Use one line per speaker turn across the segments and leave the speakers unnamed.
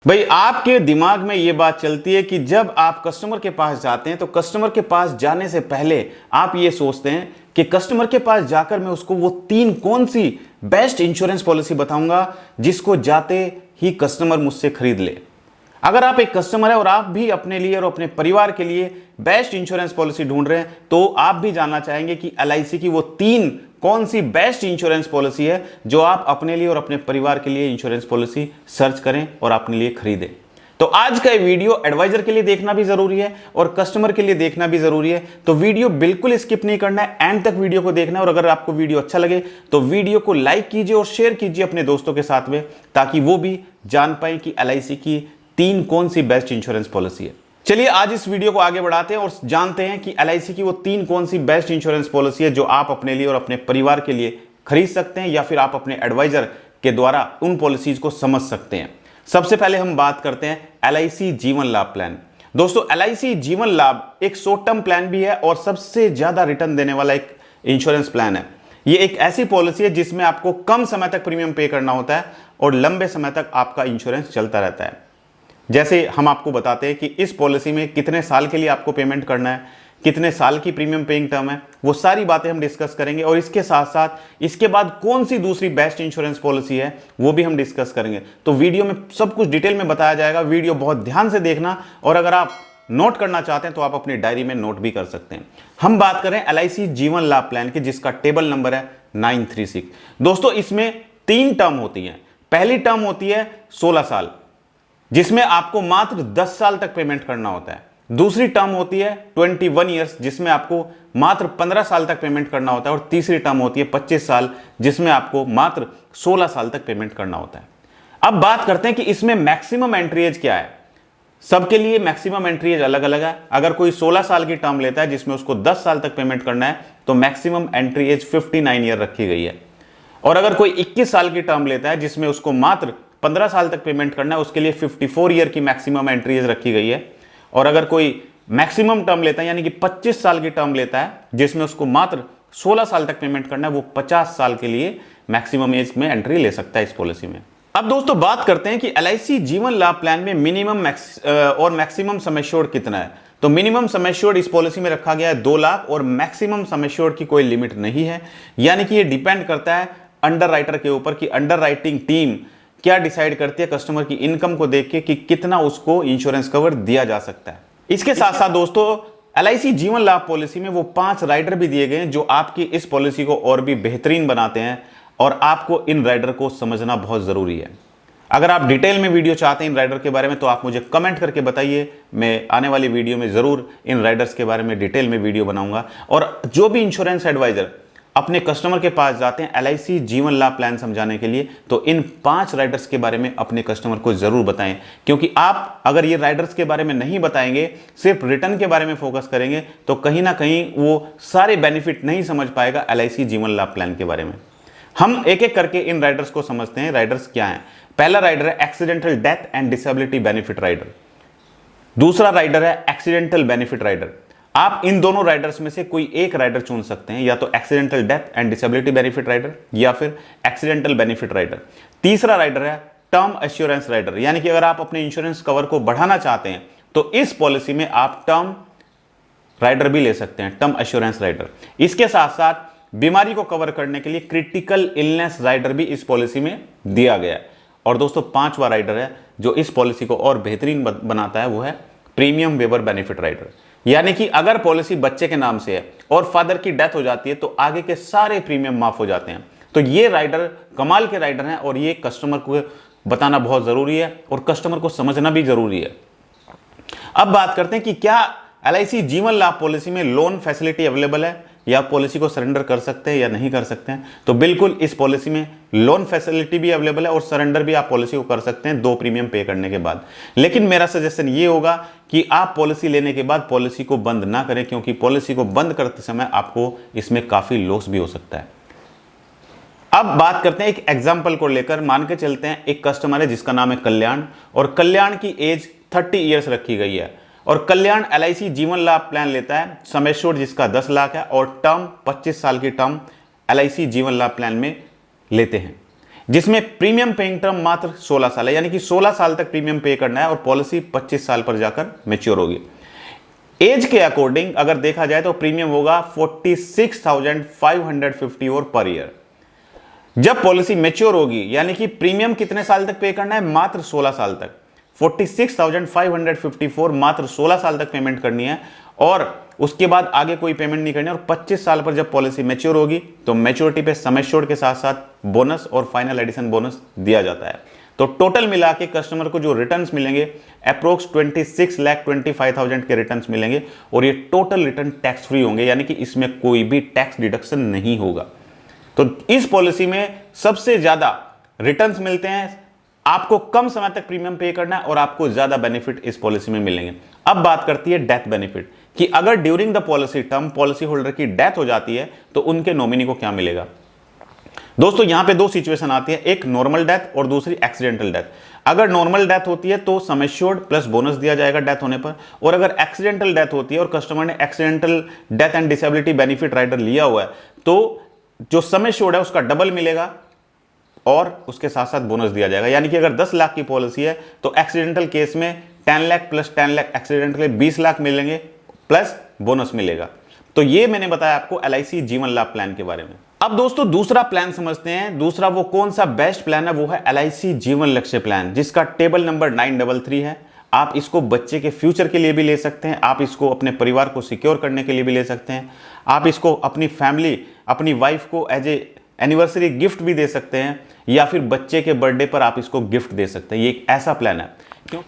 भाई आपके दिमाग में ये बात चलती है कि जब आप कस्टमर के पास जाते हैं तो कस्टमर के पास जाने से पहले आप ये सोचते हैं कि कस्टमर के पास जाकर मैं उसको वो तीन कौन सी बेस्ट इंश्योरेंस पॉलिसी बताऊंगा जिसको जाते ही कस्टमर मुझसे खरीद ले। अगर आप एक कस्टमर है और आप भी अपने लिए और अपने परिवार के लिए बेस्ट इंश्योरेंस पॉलिसी ढूंढ रहे हैं तो आप भी जानना चाहेंगे कि एलआईसी की वो तीन कौन सी बेस्ट इंश्योरेंस पॉलिसी है जो आप अपने लिए और अपने परिवार के लिए इंश्योरेंस पॉलिसी सर्च करें और अपने लिए खरीदें। तो आज का वीडियो एडवाइजर के लिए देखना भी जरूरी है और कस्टमर के लिए देखना भी जरूरी है, तो वीडियो बिल्कुल स्किप नहीं करना है, एंड तक वीडियो को देखना है। और अगर आपको वीडियो अच्छा लगे तो वीडियो को लाइक कीजिए और शेयर कीजिए अपने दोस्तों के साथ में, ताकि वो भी जान पाए कि एलआईसी की तीन कौन सी बेस्ट इंश्योरेंस पॉलिसी है। चलिए आज इस वीडियो को आगे बढ़ाते हैं और जानते हैं कि एलआईसी की वो तीन कौन सी बेस्ट इंश्योरेंस पॉलिसी है जो आप अपने लिए और अपने परिवार के लिए खरीद सकते हैं या फिर आप अपने एडवाइजर के द्वारा उन पॉलिसीज को समझ सकते हैं। सबसे पहले हम बात करते हैं एलआईसी जीवन लाभ प्लान। दोस्तों एलआईसी जीवन लाभ एक शॉर्ट टर्म प्लान भी है और सबसे ज्यादा रिटर्न देने वाला एक इंश्योरेंस प्लान है। ये एक ऐसी पॉलिसी है जिसमें आपको कम समय तक प्रीमियम पे करना होता है और लंबे समय तक आपका इंश्योरेंस चलता रहता है। जैसे हम आपको बताते हैं कि इस पॉलिसी में कितने साल के लिए आपको पेमेंट करना है, कितने साल की प्रीमियम पेइंग टर्म है, वो सारी बातें हम डिस्कस करेंगे। और इसके साथ साथ इसके बाद कौन सी दूसरी बेस्ट इंश्योरेंस पॉलिसी है वो भी हम डिस्कस करेंगे। तो वीडियो में सब कुछ डिटेल में बताया जाएगा, वीडियो बहुत ध्यान से देखना। और अगर आप नोट करना चाहते हैं तो आप अपनी डायरी में नोट भी कर सकते हैं। हम बात करें एलआईसी जीवन लाभ प्लान की, जिसका टेबल नंबर है 936। दोस्तों इसमें तीन टर्म होती है। पहली टर्म होती है 16 साल, जिसमें आपको मात्र 10 साल तक पेमेंट करना होता है। दूसरी टर्म होती है 21 ईयर्स, जिसमें आपको मात्र 15 साल तक पेमेंट करना होता है। और तीसरी टर्म होती है 25 साल, जिसमें आपको मात्र 16 साल तक पेमेंट करना होता है। अब बात करते हैं कि इसमें मैक्सिमम एंट्री एज क्या है। सबके लिए मैक्सिमम एंट्री एज अलग अलग है। अगर कोई 16 साल की टर्म लेता है जिसमें उसको 10 साल तक पेमेंट करना है तो मैक्सिमम एंट्री एज 59 ईयर रखी गई है। और अगर कोई 21 साल की टर्म लेता है जिसमें उसको मात्र 15 साल तक पेमेंट करना है, उसके लिए 54 ईयर की मैक्सिमम एंट्री एज रखी गई है। और अगर कोई मैक्सिमम टर्म लेता है यानी कि 25 साल की टर्म लेता है जिसमें उसको मात्र 16 साल तक पेमेंट करना है, वो 50 साल के लिए मैक्सिमम एज में एंट्री ले सकता है इस पॉलिसी में। अब दोस्तों बात करते हैं कि एलआईसी जीवन लाभ प्लान में मिनिमम और मैक्सिमम सम एश्योर्ड कितना है। तो मिनिमम सम एश्योर्ड इस पॉलिसी में रखा गया है 2 लाख और मैक्सिमम सम एश्योर्ड की कोई लिमिट नहीं है। यानी कि ये डिपेंड करता है अंडर राइटर के ऊपर कि अंडर राइटिंग टीम क्या डिसाइड करती है कस्टमर की इनकम को देख के कि कितना उसको इंश्योरेंस कवर दिया जा सकता है। इसके साथ साथ दोस्तों एलआईसी जीवन लाभ पॉलिसी में वो 5 राइडर भी दिए गए हैं जो आपकी इस पॉलिसी को और भी बेहतरीन बनाते हैं, और आपको इन राइडर को समझना बहुत जरूरी है। अगर आप डिटेल में वीडियो चाहते हैं इन राइडर के बारे में तो आप मुझे कमेंट करके बताइए। मैं आने वाली वीडियो में जरूर इन राइडर्स के बारे में डिटेल में वीडियो बनाऊंगा। और जो भी इंश्योरेंस एडवाइजर अपने कस्टमर के पास जाते हैं एलआईसी जीवन लाभ प्लान समझाने के लिए तो इन 5 राइडर्स के बारे में अपने कस्टमर को जरूर बताएं, क्योंकि आप अगर ये राइडर्स के बारे में नहीं बताएंगे, सिर्फ रिटर्न के बारे में फोकस करेंगे, तो कहीं ना कहीं वो सारे बेनिफिट नहीं समझ पाएगा एलआईसी जीवन लाभ प्लान के बारे में। हम एक एक करके इन राइडर्स को समझते हैं। राइडर्स क्या हैं? पहला राइडर है accidental death and disability benefit rider. दूसरा राइडर है एक्सीडेंटल बेनिफिट राइडर। आप इन दोनों राइडर्स में से कोई एक राइडर चुन सकते हैं, या तो accidental death and disability benefit rider या फिर एक्सीडेंटल बेनिफिट राइडर। तीसरा राइडर है टर्म एश्योरेंस राइडर, यानी कि अगर आप अपने इंश्योरेंस कवर को बढ़ाना चाहते हैं तो इस पॉलिसी में आप टर्म राइडर भी ले सकते हैं, टर्म एश्योरेंस राइडर। इसके साथ साथ बीमारी को कवर करने के लिए क्रिटिकल इलनेस राइडर भी इस पॉलिसी में दिया गया है। और दोस्तों 5वां राइडर है जो इस पॉलिसी को और बेहतरीन बनाता है, वो है प्रीमियम वेवर बेनिफिट राइडर। यानी कि अगर पॉलिसी बच्चे के नाम से है और फादर की डेथ हो जाती है तो आगे के सारे प्रीमियम माफ हो जाते हैं। तो ये राइडर कमाल के राइडर हैं और ये कस्टमर को बताना बहुत जरूरी है और कस्टमर को समझना भी जरूरी है। अब बात करते हैं कि क्या एलआईसी जीवन लाभ पॉलिसी में लोन फैसिलिटी अवेलेबल है, या आप पॉलिसी को सरेंडर कर सकते हैं या नहीं कर सकते हैं। तो बिल्कुल इस पॉलिसी में लोन फैसिलिटी भी अवेलेबल है और सरेंडर भी आप पॉलिसी को कर सकते हैं 2 प्रीमियम पे करने के बाद। लेकिन मेरा सजेशन ये होगा कि आप पॉलिसी लेने के बाद पॉलिसी को बंद ना करें, क्योंकि पॉलिसी को बंद करते समय आपको इसमें काफी लॉस भी हो सकता है। अब बात करते हैं एक एग्जाम्पल को लेकर। मान के चलते हैं एक कस्टमर है जिसका नाम है कल्याण, और कल्याण की एज 30 ईयर्स रखी गई है। और कल्याण एलआईसी जीवन लाभ प्लान लेता है सम एश्योर्ड जिसका 10 लाख है, और टर्म 25 साल की टर्म एलआईसी जीवन लाभ प्लान में लेते हैं। जिसमें प्रीमियम पेइंग टर्म मात्र 16 साल है, यानी कि 16 साल तक प्रीमियम पे करना है और पॉलिसी 25 साल पर जाकर मैच्योर होगी। एज के अकॉर्डिंग अगर देखा जाए तो प्रीमियम होगा 46,550 और पर ईयर। जब पॉलिसी मैच्योर होगी, यानी कि प्रीमियम कितने साल तक पे करना है, मात्र 16 साल तक, 46,554 मात्र 16 साल तक पेमेंट करनी है और उसके बाद आगे कोई पेमेंट नहीं करनी है। और 25 साल पर जब पॉलिसी मैच्योर होगी तो मैच्योरिटी पे सम एश्योर्ड के साथ साथ बोनस और फाइनल एडिशन बोनस दिया जाता है। तो टोटल मिला के कस्टमर को जो रिटर्न्स मिलेंगे अप्रोक्स 26,25,000 के रिटर्न्स मिलेंगे और ये टोटल रिटर्न टैक्स फ्री होंगे, यानी कि इसमें कोई भी टैक्स डिडक्शन नहीं होगा। तो इस पॉलिसी में सबसे ज्यादा रिटर्न्स मिलते हैं, आपको कम समय तक प्रीमियम पे करना है और आपको ज्यादा बेनिफिट इस पॉलिसी में मिलेंगे। अब बात करती है डेथ बेनिफिट कि अगर during the policy term policy holder की डेथ हो जाती है तो उनके नॉमिनी को क्या मिलेगा। दोस्तों यहां पे दो सिचुएशन आती है, एक नॉर्मल डेथ और दूसरी एक्सीडेंटल डेथ। अगर नॉर्मल डेथ होती है तो सम एश्योर्ड प्लस बोनस दिया जाएगा डेथ होने पर, और अगर एक्सीडेंटल डेथ होती है और कस्टमर ने accidental death and disability benefit rider लिया हुआ है तो जो सम एश्योर्ड है उसका डबल मिलेगा और उसके साथ साथ बोनस दिया जाएगा। यानी कि अगर 10 लाख की पॉलिसी है तो एक्सीडेंटल केस में 10 लाख प्लस 10 लाख एक्सीडेंट के लिए 20 लाख मिलेंगे प्लस बोनस मिलेगा। तो ये मैंने बताया आपको LIC जीवन लाभ प्लान के बारे में। अब दोस्तों दूसरा प्लान समझते हैं। दूसरा वो कौन सा बेस्ट प्लान है, वो है LIC जीवन लक्ष्य प्लान, जिसका टेबल नंबर 933 है। आप इसको बच्चे के फ्यूचर के लिए भी ले सकते हैं, आप इसको अपने परिवार को सिक्योर करने के लिए भी ले सकते हैं, आप इसको अपनी फैमिली अपनी वाइफ को एज ए एनिवर्सरी गिफ्ट भी दे सकते हैं, या फिर बच्चे के बर्थडे पर आप इसको गिफ्ट दे सकते हैं। ये एक ऐसा प्लान है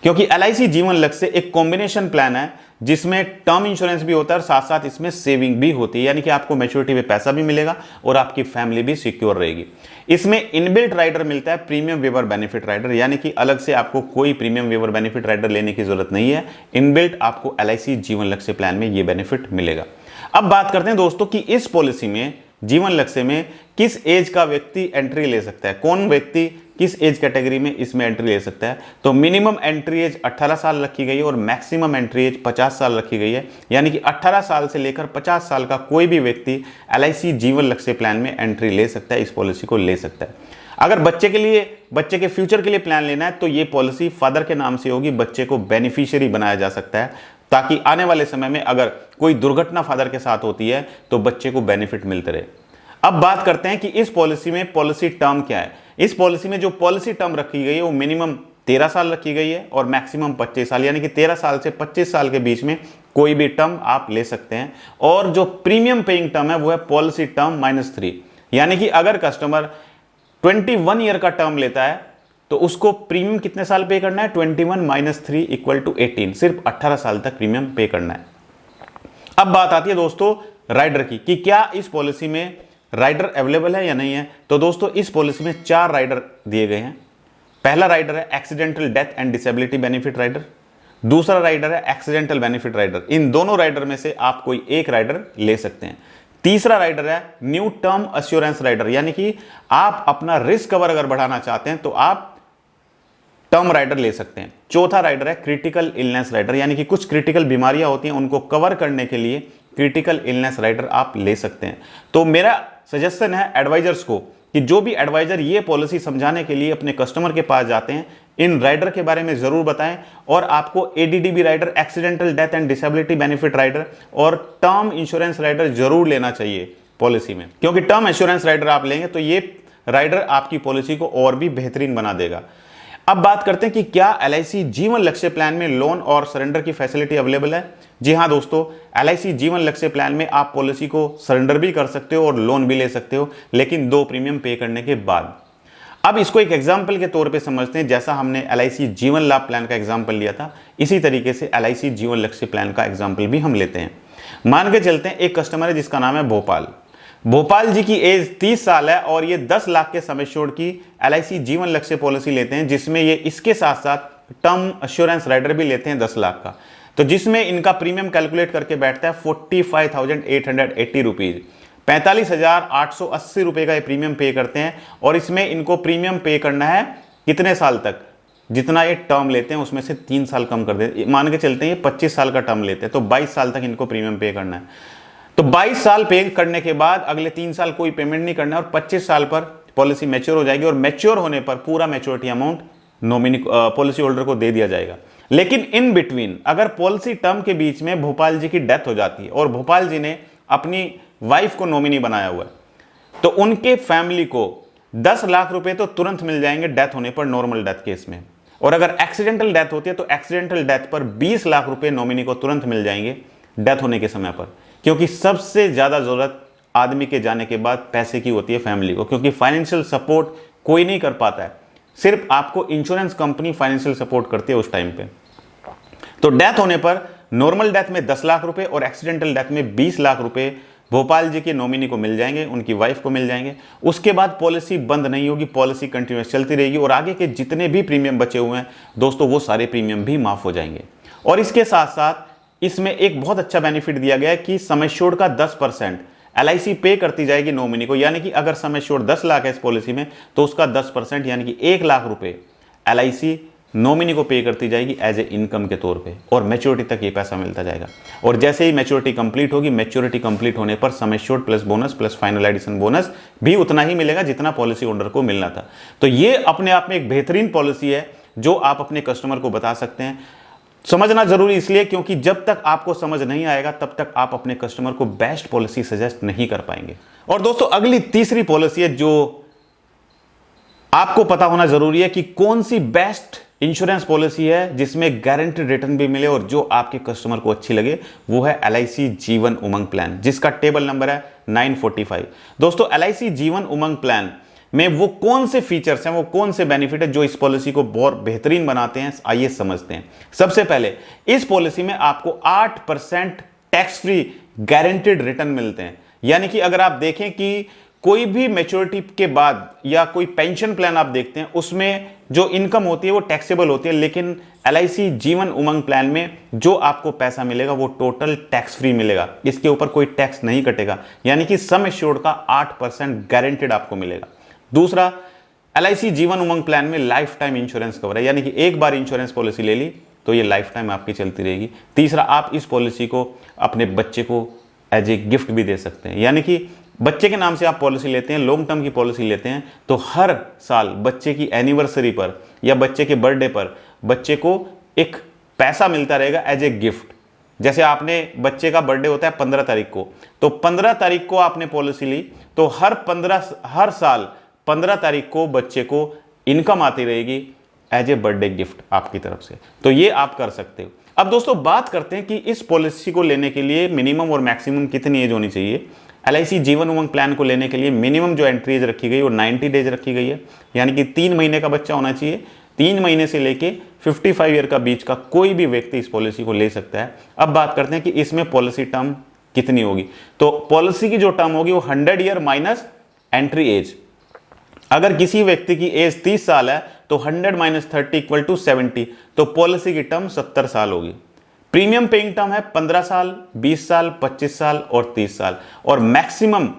क्योंकि LIC जीवन लक्ष्य एक कॉम्बिनेशन प्लान है जिसमें टर्म इंश्योरेंस भी होता है और साथ साथ इसमें सेविंग भी होती है, यानी कि आपको मैच्योरिटी में पैसा भी मिलेगा और आपकी फैमिली भी सिक्योर रहेगी। इसमें इनबिल्ट राइडर मिलता है प्रीमियम वेवर बेनिफिट राइडर, यानी कि अलग से आपको कोई प्रीमियम वेवर बेनिफिट राइडर लेने की जरूरत नहीं है, इनबिल्ट आपको LIC जीवन लक्ष्य प्लान में ये बेनिफिट मिलेगा। अब बात करते हैं दोस्तों कि इस पॉलिसी में जीवन लक्ष्य में किस एज का व्यक्ति एंट्री ले सकता है, कौन व्यक्ति किस एज कैटेगरी में इसमें एंट्री ले सकता है। तो मिनिमम एंट्री एज 18 साल रखी गई है और मैक्सिमम एंट्री एज 50 साल रखी गई है, यानी कि 18 साल से लेकर 50 साल का कोई भी व्यक्ति LIC जीवन लक्ष्य प्लान में एंट्री ले सकता है, इस पॉलिसी को ले सकता है। अगर बच्चे के लिए, बच्चे के फ्यूचर के लिए प्लान लेना है तो ये पॉलिसी फादर के नाम से होगी, बच्चे को बेनिफिशियरी बनाया जा सकता है ताकि आने वाले समय में अगर कोई दुर्घटना फादर के साथ होती है तो बच्चे को बेनिफिट मिलते रहे। अब बात करते हैं कि इस पॉलिसी में पॉलिसी टर्म क्या है। इस पॉलिसी में जो पॉलिसी टर्म रखी गई है वो मिनिमम 13 साल रखी गई है और मैक्सिमम 25 साल, यानी कि 13 साल से 25 साल के बीच में कोई भी टर्म आप ले सकते हैं। और जो प्रीमियम पेइंग टर्म है वो है पॉलिसी टर्म -3, यानी कि अगर कस्टमर 21 ईयर का टर्म लेता है तो उसको प्रीमियम कितने साल पे करना है, 21 - 3 = 18, सिर्फ 18 साल तक प्रीमियम पे करना है। अब बात आती है दोस्तों राइडर की कि क्या इस पॉलिसी में राइडर अवेलेबल है या नहीं है। तो दोस्तों इस पॉलिसी में 4 राइडर दिए गए हैं। पहला राइडर है accidental death and disability benefit rider, दूसरा राइडर है एक्सीडेंटल बेनिफिट राइडर। इन दोनों राइडर में से आप कोई एक राइडर ले सकते हैं। तीसरा राइडर है न्यू टर्म एश्योरेंस राइडर, यानी कि आप अपना रिस्क कवर अगर बढ़ाना चाहते हैं तो आप टर्म राइडर ले सकते हैं। चौथा राइडर है क्रिटिकल इलनेस राइडर, यानी कि कुछ क्रिटिकल बीमारियां होती हैं उनको कवर करने के लिए क्रिटिकल इलनेस राइडर आप ले सकते हैं। तो मेरा सजेशन है एडवाइजर्स को कि जो भी एडवाइजर ये पॉलिसी समझाने के लिए अपने कस्टमर के पास जाते हैं, इन राइडर के बारे में जरूर बताएं और आपको ADDB rider, accidental death and disability benefit rider और टर्म इंश्योरेंस राइडर जरूर लेना चाहिए पॉलिसी में, क्योंकि टर्म इंश्योरेंस राइडर आप लेंगे तो ये राइडर आपकी पॉलिसी को और भी बेहतरीन बना देगा। अब बात करते हैं कि क्या LIC जीवन लक्ष्य प्लान में लोन और सरेंडर की फैसिलिटी अवेलेबल है। जी हाँ दोस्तों, LIC जीवन लक्ष्य प्लान में आप पॉलिसी को सरेंडर भी कर सकते हो और लोन भी ले सकते हो, लेकिन 2 प्रीमियम पे करने के बाद। अब इसको एक एग्जाम्पल के तौर पे समझते हैं। जैसा हमने LIC जीवन लाभ प्लान का एग्जाम्पल लिया था, इसी तरीके से LIC जीवन लक्ष्य प्लान का एग्जाम्पल भी हम लेते हैं। मान के चलते हैं एक कस्टमर है जिसका नाम है भोपाल जी की एज 30 साल है और ये 10 लाख के सम एश्योर्ड की LIC जीवन लक्ष्य पॉलिसी लेते हैं, जिसमें ये इसके साथ साथ टर्म एश्योरेंस राइडर भी लेते हैं 10 लाख का। तो जिसमें इनका प्रीमियम कैलकुलेट करके बैठता है 45,880 रुपीज, 45,880 रुपए का ये प्रीमियम पे करते हैं। और इसमें इनको प्रीमियम पे करना है कितने साल तक, जितना ये टर्म लेते हैं उसमें से 3 साल कम कर देते। मान के चलते हैं ये 25 साल का टर्म लेते हैं तो 22 साल तक इनको प्रीमियम पे करना है। तो 22 साल पे करने के बाद अगले 3 साल कोई पेमेंट नहीं करना है और 25 साल पर पॉलिसी मैच्योर हो जाएगी और मैच्योर होने पर पूरा maturity amount nominee policy holder को दे दिया जाएगा। लेकिन इन बिटवीन अगर पॉलिसी टर्म के बीच में भोपाल जी की डेथ हो जाती है और भोपाल जी ने अपनी वाइफ को नॉमिनी बनाया हुआ है, तो उनके फैमिली को 10 लाख रुपए तो तुरंत मिल जाएंगे डेथ होने पर, नॉर्मल डेथ केस में। और अगर एक्सीडेंटल डेथ होती है तो एक्सीडेंटल डेथ पर 20 लाख रुपए नॉमिनी को तुरंत मिल जाएंगे डेथ होने के समय पर, क्योंकि सबसे ज्यादा जरूरत आदमी के जाने के बाद पैसे की होती है फैमिली को, क्योंकि फाइनेंशियल सपोर्ट कोई नहीं कर पाता है, सिर्फ आपको इंश्योरेंस कंपनी फाइनेंशियल सपोर्ट करती है उस टाइम पे। तो डेथ होने पर नॉर्मल डेथ में 10 लाख रुपए और एक्सीडेंटल डेथ में 20 लाख रुपए भोपाल जी के नॉमिनी को मिल जाएंगे, उनकी वाइफ को मिल जाएंगे। उसके बाद पॉलिसी बंद नहीं होगी, पॉलिसी कंटिन्यूस चलती रहेगी और आगे के जितने भी प्रीमियम बचे हुए हैं दोस्तों वो सारे प्रीमियम भी माफ हो जाएंगे। और इसके साथ साथ इसमें एक बहुत अच्छा बेनिफिट दिया गया है कि सम एश्योर्ड का 10% LIC पे करती जाएगी नॉमिनी को, यानी कि अगर सम एश्योर्ड 10 लाख है इस पॉलिसी में तो उसका 10% यानी कि 1 लाख रुपए LIC नॉमिनी को पे करती जाएगी एज ए इनकम के तौर पे, और मैच्योरिटी तक ये पैसा मिलता जाएगा। और जैसे ही मैच्योरिटी कंप्लीट होगी, मैच्योरिटी कंप्लीट होने पर sum assured plus bonus plus final addition bonus भी उतना ही मिलेगा जितना पॉलिसी होल्डर को मिलना था। तो ये अपने आप में एक बेहतरीन पॉलिसी है जो आप अपने कस्टमर को बता सकते हैं। समझना जरूरी इसलिए क्योंकि जब तक आपको समझ नहीं आएगा तब तक आप अपने कस्टमर को बेस्ट पॉलिसी सजेस्ट नहीं कर पाएंगे। और दोस्तों अगली तीसरी पॉलिसी है जो आपको पता होना जरूरी है कि कौन सी बेस्ट इंश्योरेंस पॉलिसी है जिसमें गारंटीड रिटर्न भी मिले और जो आपके कस्टमर को अच्छी लगे, वो है LIC जीवन उमंग प्लान, जिसका टेबल नंबर है 945। दोस्तों LIC जीवन उमंग प्लान में वो कौन से फीचर्स हैं, वो कौन से बेनिफिट है जो इस पॉलिसी को बहुत बेहतरीन बनाते हैं, आइए समझते हैं। सबसे पहले इस पॉलिसी में आपको 8% टैक्स फ्री गारंटीड रिटर्न मिलते हैं। यानी कि अगर आप देखें कि कोई भी मैच्योरिटी के बाद या कोई पेंशन प्लान आप देखते हैं उसमें जो इनकम होती है वो टैक्सेबल होती है, लेकिन LIC जीवन उमंग प्लान में जो आपको पैसा मिलेगा वो टोटल टैक्स फ्री मिलेगा, इसके ऊपर कोई टैक्स नहीं कटेगा, यानी कि सम एश्योर्ड का 8% गारंटेड आपको मिलेगा। दूसरा, LIC जीवन उमंग प्लान में लाइफ टाइम इंश्योरेंस कवर है, यानी कि एक बार इंश्योरेंस पॉलिसी ले ली तो ये लाइफ टाइम आपकी चलती रहेगी। तीसरा, आप इस पॉलिसी को अपने बच्चे को एज ए गिफ्ट भी दे सकते हैं, यानी कि बच्चे के नाम से आप पॉलिसी लेते हैं, लॉन्ग टर्म की पॉलिसी लेते हैं, तो हर साल बच्चे की एनिवर्सरी पर या बच्चे के बर्थडे पर बच्चे को एक पैसा मिलता रहेगा एज ए गिफ्ट। जैसे आपने बच्चे का बर्थडे होता है 15 तारीख को, तो 15 तारीख को आपने पॉलिसी ली तो हर साल 15 तारीख को बच्चे को इनकम आती रहेगी एज ए बर्थडे गिफ्ट आपकी तरफ से। तो ये आप कर सकते हो। अब दोस्तों बात करते हैं कि इस पॉलिसी को लेने के लिए मिनिमम और मैक्सिमम कितनी एज होनी चाहिए। LIC जीवन उमंग प्लान को लेने के लिए मिनिमम जो एंट्री एज रखी गई वो 90 डेज रखी गई है, यानी कि 3 महीने का बच्चा होना चाहिए। 3 महीने से लेके 55 ईयर का बीच का कोई भी व्यक्ति इस पॉलिसी को ले सकता है। अब बात करते हैं कि इसमें पॉलिसी टर्म कितनी होगी। तो पॉलिसी की जो टर्म होगी वो 100 ईयर माइनस एंट्री एज। अगर किसी व्यक्ति की एज 30 साल है तो 100 माइनस 30 इक्वल टू 70, तो पॉलिसी की टर्म 70 साल होगी। प्रीमियम पेइंग टर्म है 15 साल, 20 साल, 25 साल और 30 साल। और मैक्सिमम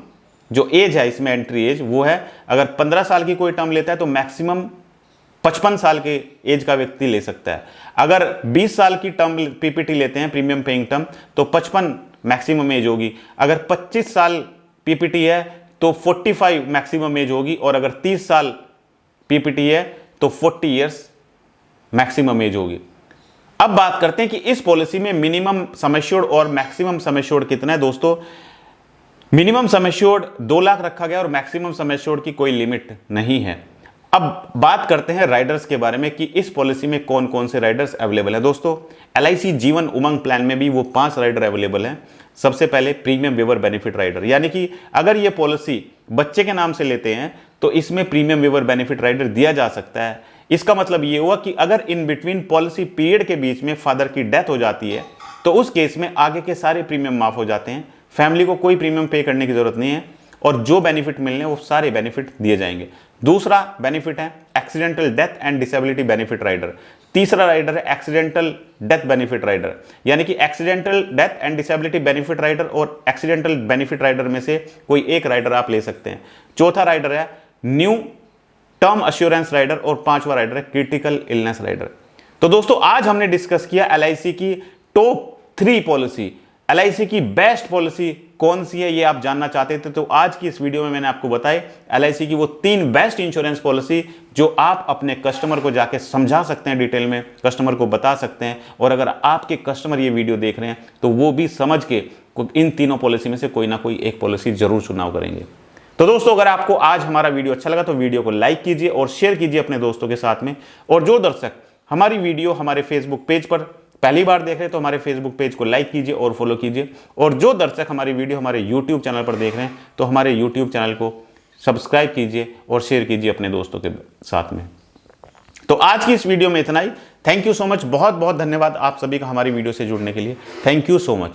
जो एज है इसमें एंट्री एज वो है, अगर 15 साल की कोई टर्म लेता है तो मैक्सिमम 55 साल के एज का व्यक्ति ले सकता है। अगर 20 साल की टर्म PPT लेते हैं प्रीमियम पेइंग टर्म तो 55 मैक्सिमम एज होगी। अगर 25 साल PPT है तो 45 मैक्सिमम एज होगी, और अगर 30 साल PPT है तो 40 ईयर्स मैक्सिमम एज होगी। अब बात करते हैं कि इस पॉलिसी में मिनिमम सम एश्योर्ड और मैक्सिमम सम एश्योर्ड कितना है। दोस्तों मिनिमम सम एश्योर्ड 2 लाख रखा गया और मैक्सिमम सम एश्योर्ड की कोई लिमिट नहीं है। अब बात करते हैं राइडर्स के बारे में कि इस पॉलिसी में कौन कौन से राइडर्स अवेलेबल हैं। दोस्तों LIC जीवन उमंग प्लान में भी वो 5 राइडर अवेलेबल हैं। सबसे पहले प्रीमियम वेवर बेनिफिट राइडर, यानी कि अगर ये पॉलिसी बच्चे के नाम से लेते हैं तो इसमें प्रीमियम वेवर बेनिफिट राइडर दिया जा सकता है। इसका मतलब ये हुआ कि अगर इन बिटवीन पॉलिसी पीरियड के बीच में फादर की डेथ हो जाती है तो उस केस में आगे के सारे प्रीमियम माफ हो जाते हैं, फैमिली को कोई प्रीमियम पे करने की जरूरत नहीं है और जो बेनिफिट मिलने वो सारे बेनिफिट दिए जाएंगे। दूसरा बेनिफिट है accidental death and disability benefit rider. तीसरा राइडर है एक्सीडेंटल डेथ बेनिफिट राइडर, यानी कि accidental death and disability benefit rider और एक्सीडेंटल बेनिफिट राइडर में से कोई एक राइडर आप ले सकते हैं। चौथा राइडर है न्यू टर्म अश्योरेंस राइडर और 5वां राइडर है क्रिटिकल इलनेस राइडर। तो दोस्तों आज हमने डिस्कस किया LIC की टॉप 3 पॉलिसी, LIC की बेस्ट पॉलिसी कौन सी है ये आप जानना चाहते थे, तो आज की इस वीडियो में मैंने आपको बताई LIC की वो 3 बेस्ट इंश्योरेंस पॉलिसी जो आप अपने कस्टमर को जाके समझा सकते हैं, डिटेल में कस्टमर को बता सकते हैं। और अगर आपके कस्टमर ये वीडियो देख रहे हैं तो वो भी समझ के इन तीनों पॉलिसी में से कोई ना कोई एक पॉलिसी जरूर चुनाव करेंगे। तो दोस्तों, अगर आपको आज हमारा वीडियो अच्छा लगा तो वीडियो को लाइक कीजिए और शेयर कीजिए अपने दोस्तों के साथ में। और जो दर्शक हमारी वीडियो हमारे फेसबुक पेज पर पहली बार देख रहे हैं तो हमारे फेसबुक पेज को लाइक कीजिए और फॉलो कीजिए। और जो दर्शक हमारी वीडियो हमारे यूट्यूब चैनल पर देख रहे हैं तो हमारे यूट्यूब चैनल को सब्सक्राइब कीजिए और शेयर कीजिए अपने दोस्तों के साथ में। तो आज की इस वीडियो में इतना ही। थैंक यू सो मच, बहुत बहुत धन्यवाद आप सभी का हमारी वीडियो से जुड़ने के लिए। Thank you so much.